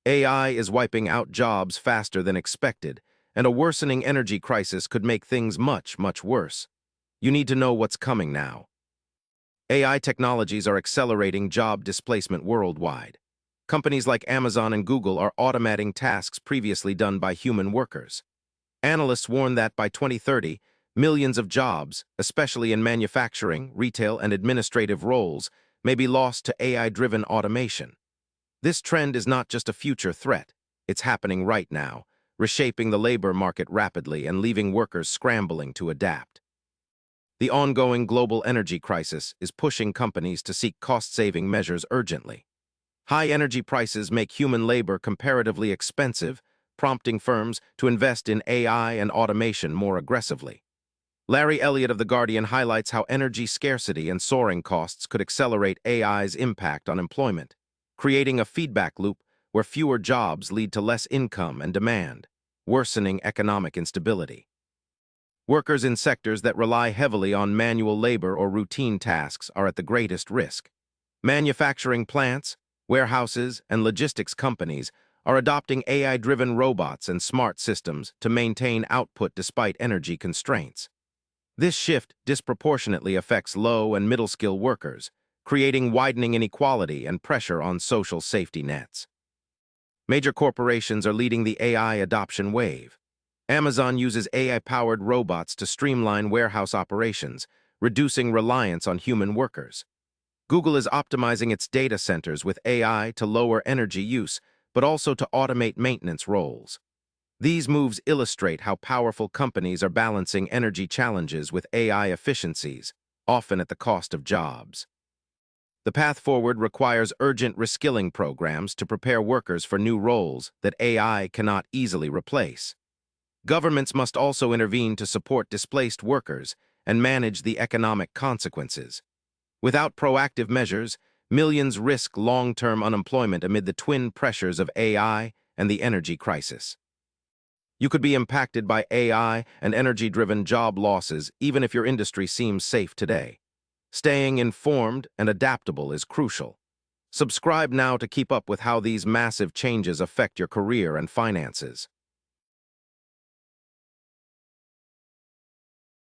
AI is wiping out jobs faster than expected, and a worsening energy crisis could make things much, much worse. You need to know what's coming now. AI technologies are accelerating job displacement worldwide. Companies like Amazon and Google are automating tasks previously done by human workers. Analysts warn that by 2030, millions of jobs, especially in manufacturing, retail, and administrative roles, may be lost to AI-driven automation. This trend is not just a future threat, it's happening right now, reshaping the labor market rapidly and leaving workers scrambling to adapt. The ongoing global energy crisis is pushing companies to seek cost-saving measures urgently. High energy prices make human labor comparatively expensive, prompting firms to invest in AI and automation more aggressively. Larry Elliott of The Guardian highlights how energy scarcity and soaring costs could accelerate AI's impact on employment, creating a feedback loop where fewer jobs lead to less income and demand, worsening economic instability. Workers in sectors that rely heavily on manual labor or routine tasks are at the greatest risk. Manufacturing plants, warehouses, and logistics companies are adopting AI-driven robots and smart systems to maintain output despite energy constraints. This shift disproportionately affects low- and middle-skill workers, creating widening inequality and pressure on social safety nets. Major corporations are leading the AI adoption wave. Amazon uses AI-powered robots to streamline warehouse operations, reducing reliance on human workers. Google is optimizing its data centers with AI to lower energy use, but also to automate maintenance roles. These moves illustrate how powerful companies are balancing energy challenges with AI efficiencies, often at the cost of jobs. The path forward requires urgent reskilling programs to prepare workers for new roles that AI cannot easily replace. Governments must also intervene to support displaced workers and manage the economic consequences. Without proactive measures, millions risk long-term unemployment amid the twin pressures of AI and the energy crisis. You could be impacted by AI and energy-driven job losses even if your industry seems safe today. Staying informed and adaptable is crucial. Subscribe now to keep up with how these massive changes affect your career and finances.